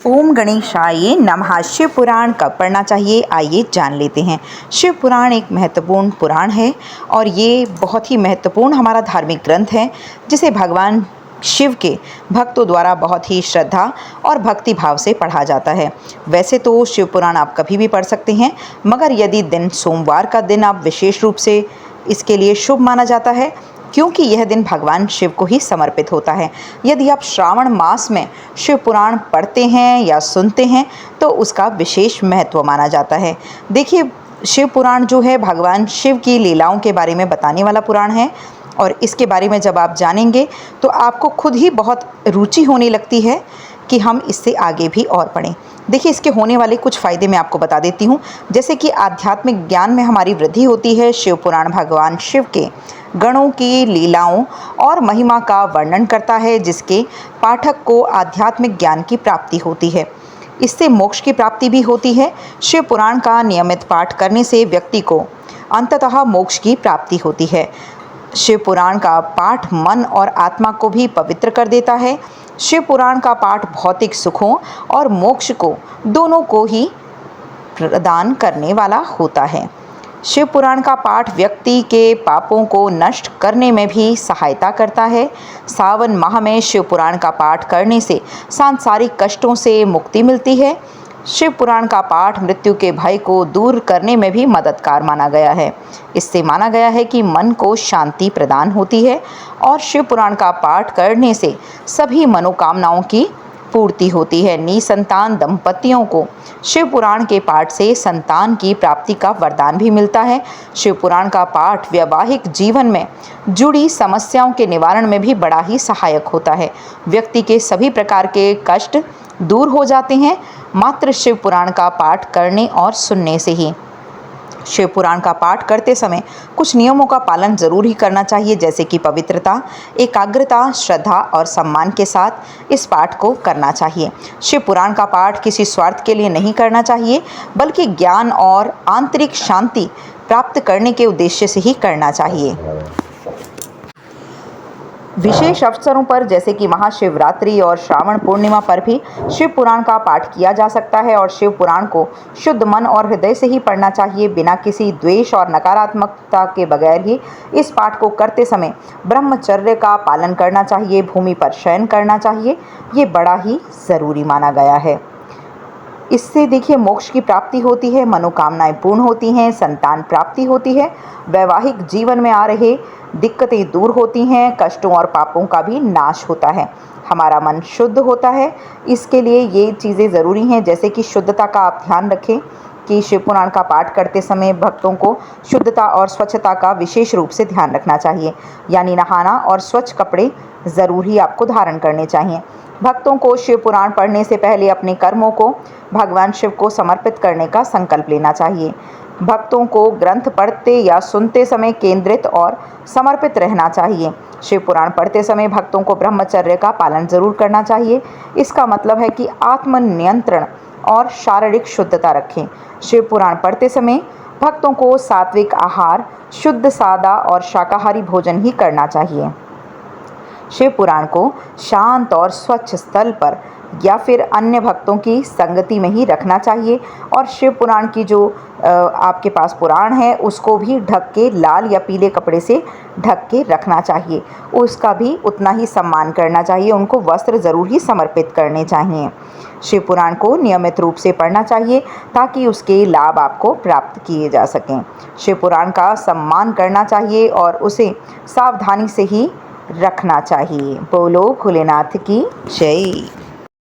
ओम गणेशाय नमः। शिव पुराण कब पढ़ना चाहिए, आइए जान लेते हैं। शिव पुराण एक महत्वपूर्ण पुराण है और ये बहुत ही महत्वपूर्ण हमारा धार्मिक ग्रंथ है, जिसे भगवान शिव के भक्तों द्वारा बहुत ही श्रद्धा और भक्ति भाव से पढ़ा जाता है। वैसे तो शिव पुराण आप कभी भी पढ़ सकते हैं, मगर यदि दिन सोमवार का दिन आप विशेष रूप से इसके लिए शुभ माना जाता है, क्योंकि यह दिन भगवान शिव को ही समर्पित होता है। यदि आप श्रावण मास में शिव पुराण पढ़ते हैं या सुनते हैं तो उसका विशेष महत्व माना जाता है। देखिए, शिव पुराण जो है भगवान शिव की लीलाओं के बारे में बताने वाला पुराण है और इसके बारे में जब आप जानेंगे तो आपको खुद ही बहुत रुचि होने लगती है कि हम इससे आगे भी और पढ़ें। देखिए, इसके होने वाले कुछ फ़ायदे मैं आपको बता देती हूँ। जैसे कि आध्यात्मिक ज्ञान में हमारी वृद्धि होती है। शिव पुराण भगवान शिव के गणों की लीलाओं और महिमा का वर्णन करता है, जिसके पाठक को आध्यात्मिक ज्ञान की प्राप्ति होती है। इससे मोक्ष की प्राप्ति भी होती है। शिव पुराण का नियमित पाठ करने से व्यक्ति को अंततः मोक्ष की प्राप्ति होती है। शिव पुराण का पाठ मन और आत्मा को भी पवित्र कर देता है। शिव पुराण का पाठ भौतिक सुखों और मोक्ष को दोनों को ही प्रदान करने वाला होता है। शिव पुराण का पाठ व्यक्ति के पापों को नष्ट करने में भी सहायता करता है। सावन माह में शिव पुराण का पाठ करने से सांसारिक कष्टों से मुक्ति मिलती है। शिव पुराण का पाठ मृत्यु के भय को दूर करने में भी मददगार माना गया है। इससे माना गया है कि मन को शांति प्रदान होती है और शिव पुराण का पाठ करने से सभी मनोकामनाओं की पूर्ति होती है। निसंतान दंपतियों को शिव पुराण के पाठ से संतान की प्राप्ति का वरदान भी मिलता है। शिव पुराण का पाठ वैवाहिक जीवन में जुड़ी समस्याओं के निवारण में भी बड़ा ही सहायक होता है। व्यक्ति के सभी प्रकार के कष्ट दूर हो जाते हैं मात्र शिव पुराण का पाठ करने और सुनने से ही। शिव पुराण का पाठ करते समय कुछ नियमों का पालन जरूर ही करना चाहिए, जैसे कि पवित्रता, एकाग्रता, श्रद्धा और सम्मान के साथ इस पाठ को करना चाहिए। शिव पुराण का पाठ किसी स्वार्थ के लिए नहीं करना चाहिए, बल्कि ज्ञान और आंतरिक शांति प्राप्त करने के उद्देश्य से ही करना चाहिए। विशेष अवसरों पर जैसे कि महाशिवरात्रि और श्रावण पूर्णिमा पर भी शिव पुराण का पाठ किया जा सकता है और शिव पुराण को शुद्ध मन और हृदय से ही पढ़ना चाहिए, बिना किसी द्वेष और नकारात्मकता के बगैर ही। इस पाठ को करते समय ब्रह्मचर्य का पालन करना चाहिए, भूमि पर शयन करना चाहिए। ये बड़ा ही ज़रूरी माना गया है। इससे देखिए मोक्ष की प्राप्ति होती है, मनोकामनाएं पूर्ण होती हैं, संतान प्राप्ति होती है, वैवाहिक जीवन में आ रहे दिक्कतें दूर होती हैं, कष्टों और पापों का भी नाश होता है, हमारा मन शुद्ध होता है। इसके लिए ये चीज़ें ज़रूरी हैं, जैसे कि शुद्धता का आप ध्यान रखें कि शिव पुराण का पाठ करते समय भक्तों को शुद्धता और स्वच्छता का विशेष रूप से ध्यान रखना चाहिए, यानी नहाना और स्वच्छ कपड़े ज़रूर ही आपको धारण करने चाहिए। भक्तों को शिव पुराण पढ़ने से पहले अपने कर्मों को भगवान शिव को समर्पित करने का संकल्प लेना चाहिए। भक्तों को ग्रंथ पढ़ते या सुनते समय केंद्रित और समर्पित रहना चाहिए। शिव पुराण पढ़ते समय भक्तों को ब्रह्मचर्य का पालन जरूर करना चाहिए। इसका मतलब है कि आत्मनियंत्रण और शारीरिक शुद्धता रखें। शिव पुराण पढ़ते समय भक्तों को सात्विक आहार, शुद्ध, सादा और शाकाहारी भोजन ही करना चाहिए। शिव पुराण को शांत और स्वच्छ स्थल पर या फिर अन्य भक्तों की संगति में ही रखना चाहिए और शिव पुराण की जो आपके पास पुराण है उसको भी ढक के लाल या पीले कपड़े से ढक के रखना चाहिए। उसका भी उतना ही सम्मान करना चाहिए, उनको वस्त्र ज़रूर ही समर्पित करने चाहिए। शिव पुराण को नियमित रूप से पढ़ना चाहिए ताकि उसके लाभ आपको प्राप्त किए जा सकें। शिव पुराण का सम्मान करना चाहिए और उसे सावधानी से ही रखना चाहिए। बोलो भोलेनाथ की जय।